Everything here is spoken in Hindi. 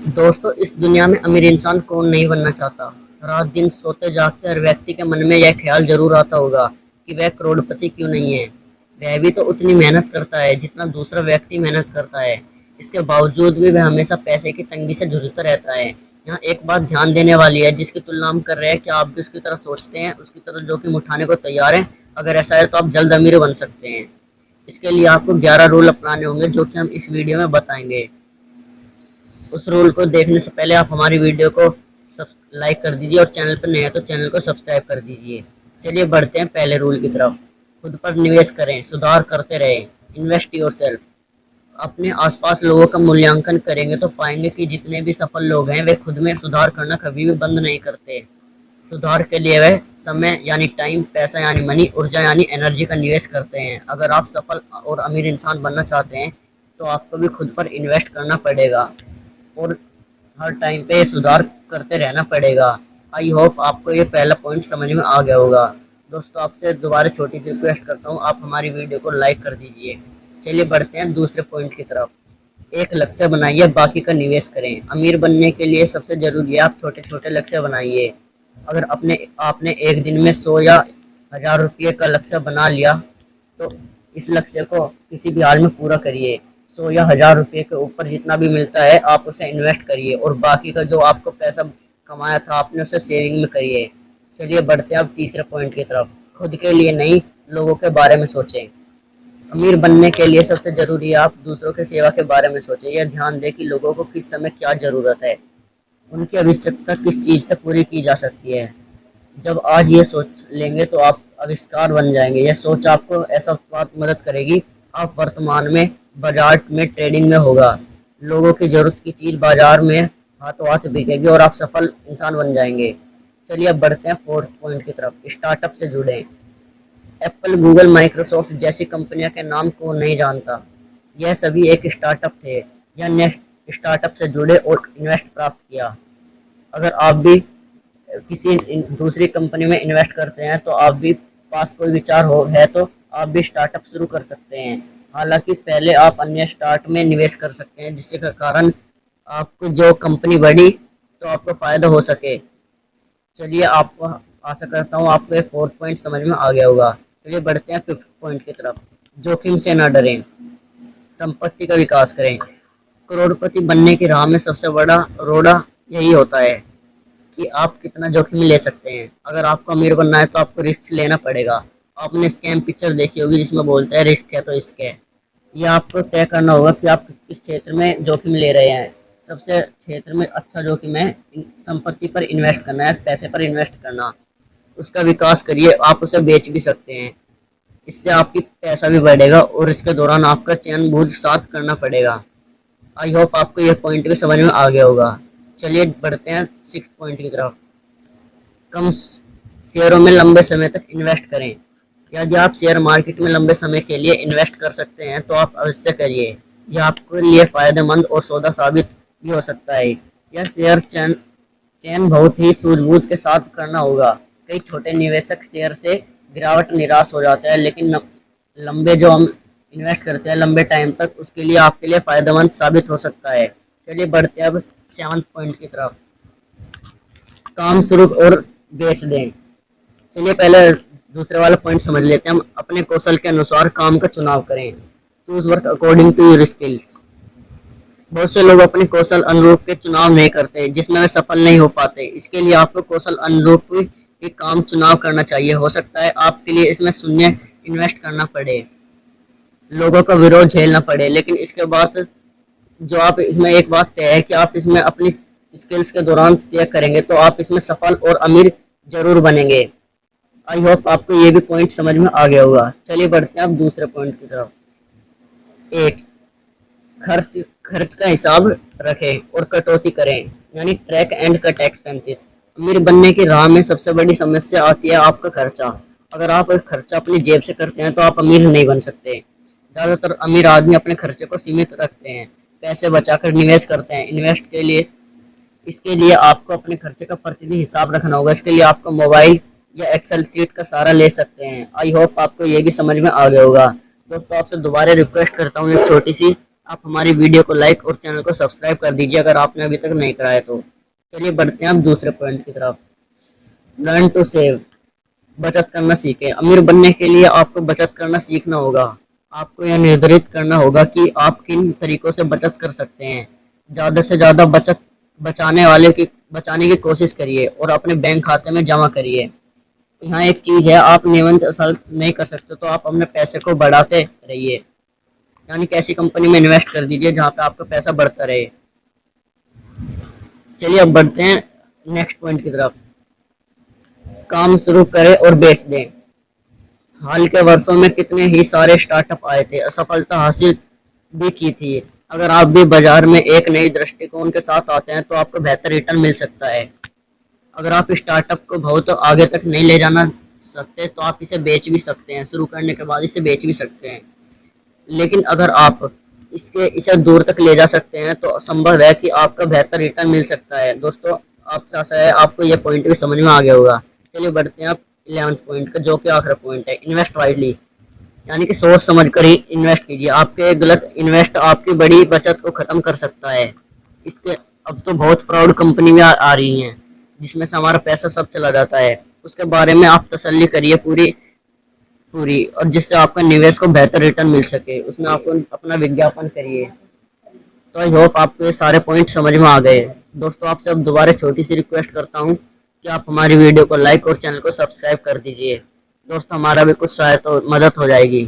दोस्तों, इस दुनिया में अमीर इंसान कौन नहीं बनना चाहता। रात दिन सोते जागते हर व्यक्ति के मन में यह ख्याल जरूर आता होगा कि वह करोड़पति क्यों नहीं है। वह भी तो उतनी मेहनत करता है जितना दूसरा व्यक्ति मेहनत करता है। इसके बावजूद भी वह हमेशा पैसे की तंगी से जूझता रहता है। यहाँ एक बात ध्यान देने वाली है, जिसकी तुलना हम कर रहे हैं कि आप भी उसकी तरह सोचते हैं, उसकी तरह जोखिम उठाने को तैयार हैं। अगर ऐसा है तो आप जल्द अमीर बन सकते हैं। इसके लिए आपको 11 रूल अपनाने होंगे, जो कि हम इस वीडियो में बताएंगे। उस रूल को देखने से पहले आप हमारी वीडियो को सब लाइक कर दीजिए, और चैनल पर नए हैं तो चैनल को सब्सक्राइब कर दीजिए। चलिए बढ़ते हैं पहले रूल की तरफ। खुद पर निवेश करें, सुधार करते रहें। Invest yourself. अपने आसपास लोगों का मूल्यांकन करेंगे तो पाएंगे कि जितने भी सफल लोग हैं वे खुद में सुधार करना कभी भी बंद नहीं करते। सुधार के लिए वह समय यानी टाइम, पैसा यानी मनी, ऊर्जा यानी एनर्जी का निवेश करते हैं। अगर आप सफल और अमीर इंसान बनना चाहते हैं तो आपको भी खुद पर इन्वेस्ट करना पड़ेगा और हर टाइम पे सुधार करते रहना पड़ेगा। आई होप आपको ये पहला पॉइंट समझ में आ गया होगा। दोस्तों, आपसे दोबारा छोटी सी रिक्वेस्ट करता हूँ, आप हमारी वीडियो को लाइक कर दीजिए। चलिए बढ़ते हैं दूसरे पॉइंट की तरफ। एक लक्ष्य बनाइए, बाकी का निवेश करें। अमीर बनने के लिए सबसे ज़रूरी है आप छोटे छोटे लक्ष्य बनाइए। अगर आपने एक दिन में 100 या 1000 रुपये का लक्ष्य बना लिया तो इस लक्ष्य को किसी भी हाल में पूरा करिए। 100 या 1000 रुपये के ऊपर जितना भी मिलता है आप उसे इन्वेस्ट करिए, और बाकी का जो आपको पैसा कमाया था आपने उसे सेविंग में करिए। चलिए बढ़ते हैं अब तीसरे पॉइंट की तरफ। खुद के लिए नहीं, लोगों के बारे में सोचें। अमीर बनने के लिए सबसे ज़रूरी है आप दूसरों की सेवा के बारे में सोचें। यह ध्यान दें कि लोगों को किस समय क्या ज़रूरत है, उनकी आवश्यकता किस चीज़ से पूरी की जा सकती है। जब आज ये सोच लेंगे तो आप आविष्कार बन जाएंगे। यह सोच आपको ऐसा बात मदद करेगी। आप वर्तमान में बाजार में ट्रेडिंग में होगा, लोगों की ज़रूरत की चीज़ बाजार में हाथों हाथ बिकेगी और आप सफल इंसान बन जाएंगे। चलिए अब बढ़ते हैं फोर्थ पॉइंट की तरफ। स्टार्टअप से जुड़ें। एप्पल, गूगल, माइक्रोसॉफ्ट जैसी कंपनियों के नाम को नहीं जानता, यह सभी एक स्टार्टअप थे या ने स्टार्टअप से जुड़े और इन्वेस्ट प्राप्त किया। अगर आप भी किसी दूसरी कंपनी में इन्वेस्ट करते हैं तो आप भी पास कोई विचार हो है तो आप भी स्टार्टअप शुरू कर सकते हैं। हालांकि पहले आप अन्य स्टार्ट में निवेश कर सकते हैं, जिसके कारण आपको जो कंपनी बढ़ी तो आपको फायदा हो सके। चलिए, आपको आशा करता हूँ आपको ये फोर्थ पॉइंट समझ में आ गया होगा। चलिए बढ़ते हैं फिफ्थ पॉइंट की तरफ। जोखिम से न डरें, संपत्ति का विकास करें। करोड़पति बनने की राह में सबसे बड़ा रोड़ा यही होता है कि आप कितना जोखिम ले सकते हैं। अगर आपको अमीर बनना है तो आपको रिस्क लेना पड़ेगा। आपने स्कैम पिक्चर देखी होगी जिसमें बोलते हैं रिस्क है तो इश्क है। ये आपको तय करना होगा कि आप किस क्षेत्र में जोखिम ले रहे हैं। सबसे क्षेत्र में अच्छा जोखिम है संपत्ति पर इन्वेस्ट करना है, पैसे पर इन्वेस्ट करना। उसका विकास करिए, आप उसे बेच भी सकते हैं। इससे आपकी पैसा भी बढ़ेगा और इसके दौरान आपका चयन बूझ साथ करना पड़ेगा। आई होप आपको यह पॉइंट भी समझ में आ गया होगा। चलिए बढ़ते हैं सिक्स पॉइंट की तरफ। कम शेयरों में लंबे समय तक इन्वेस्ट करें। यदि आप शेयर मार्केट में लंबे समय के लिए इन्वेस्ट कर सकते हैं तो आप अवश्य करिए। यह आपके लिए फायदेमंद और सौदा साबित भी हो सकता है। यह शेयर चयन बहुत ही सूझबूझ के साथ करना होगा। कई छोटे निवेशक शेयर से गिरावट निराश हो जाते हैं, लेकिन लंबे जो हम इन्वेस्ट करते हैं लंबे टाइम तक, उसके लिए आपके लिए फायदेमंद साबित हो सकता है। चलिए बढ़ते हैं अब सेवंथ पॉइंट की तरफ। काम शुरू और बेच दें। चलिए पहले दूसरे वाला पॉइंट समझ लेते हैं हम। अपने कौशल के अनुसार काम का चुनाव करें। Choose work according to your skills. बहुत से लोग अपने कौशल अनुरूप के चुनाव नहीं करते, जिसमें वे सफल नहीं हो पाते। इसके लिए आपको कौशल अनुरूप के काम चुनाव करना चाहिए। हो सकता है आपके लिए इसमें शून्य इन्वेस्ट करना पड़े, लोगों का विरोध झेलना पड़े, लेकिन इसके बाद जो आप इसमें एक बात तय है कि आप इसमें अपनी स्किल्स के दौरान तय करेंगे तो आप इसमें सफल और अमीर जरूर बनेंगे। आई होप आपको ये भी पॉइंट समझ में आ गया होगा। चलिए बढ़ते हैं अब दूसरे पॉइंट की तरफ। 8, खर्च का हिसाब रखें और कटौती करें, यानी ट्रैक एंड कट एक्सपेंसेस। अमीर बनने की राह में सबसे बड़ी समस्या आती है आपका खर्चा। अगर आप खर्चा अपनी जेब से करते हैं तो आप अमीर नहीं बन सकते। ज़्यादातर अमीर आदमी अपने खर्चे को सीमित रखते हैं, पैसे बचाकर निवेश करते हैं। इन्वेस्ट के लिए इसके लिए आपको अपने खर्चे का प्रतिदिन हिसाब रखना होगा। इसके लिए आपको मोबाइल या एक्सेल सीट का सहारा ले सकते हैं। आई होप आपको ये भी समझ में आ गया होगा। दोस्तों, आपसे दोबारा रिक्वेस्ट करता हूँ एक छोटी सी, आप हमारी वीडियो को लाइक और चैनल को सब्सक्राइब कर दीजिए अगर आपने अभी तक नहीं कराया तो। चलिए बढ़ते हैं अब दूसरे पॉइंट की तरफ। लर्न टू सेव, बचत करना सीखें। अमीर बनने के लिए आपको बचत करना सीखना होगा। आपको यह निर्धारित करना होगा कि आप किन तरीकों से बचत कर सकते हैं। ज़्यादा से ज़्यादा बचत बचाने की कोशिश करिए और अपने बैंक खाते में जमा करिए। यहाँ एक चीज़ है, आप नियमित खर्च नहीं कर सकते तो आप अपने पैसे को बढ़ाते रहिए, यानी कि ऐसी कंपनी में इन्वेस्ट कर दीजिए जहाँ पे आपका पैसा बढ़ता रहे। चलिए अब बढ़ते हैं नेक्स्ट पॉइंट की तरफ। काम शुरू करें और बेच दें। हाल के वर्षों में कितने ही सारे स्टार्टअप आए थे, असफलता हासिल भी की थी। अगर आप भी बाजार में एक नई दृष्टिकोण के साथ आते हैं तो आपको बेहतर रिटर्न मिल सकता है। अगर आप स्टार्टअप को बहुत आगे तक नहीं ले जाना सकते तो आप इसे बेच भी सकते हैं, शुरू करने के बाद इसे बेच भी सकते हैं। लेकिन अगर आप इसे दूर तक ले जा सकते हैं तो संभव है कि आपका बेहतर रिटर्न मिल सकता है। दोस्तों, आपसे आशा है आपको ये पॉइंट भी समझ में आ गया होगा। चलिए बढ़ते हैं आप 11th पॉइंट का, जो कि आखिरी पॉइंट है, इन्वेस्ट वाइजली, यानी कि सोच समझ कर ही इन्वेस्ट कीजिए। आपके गलत इन्वेस्ट आपकी बड़ी बचत को खत्म कर सकता है। इसके अब तो बहुत फ्रॉड कंपनी में आ रही हैं जिसमें से हमारा पैसा सब चला जाता है। उसके बारे में आप तसल्ली करिए पूरी पूरी, और जिससे आपका निवेश को बेहतर रिटर्न मिल सके, उसमें आपको अपना विज्ञापन करिए। तो आई होप आपको ये सारे पॉइंट समझ में आ गए। दोस्तों, आपसे अब दोबारा छोटी सी रिक्वेस्ट करता हूँ कि आप हमारी वीडियो को लाइक और चैनल को सब्सक्राइब कर दीजिए। दोस्तों, हमारा भी कुछ सहायता मदद हो जाएगी।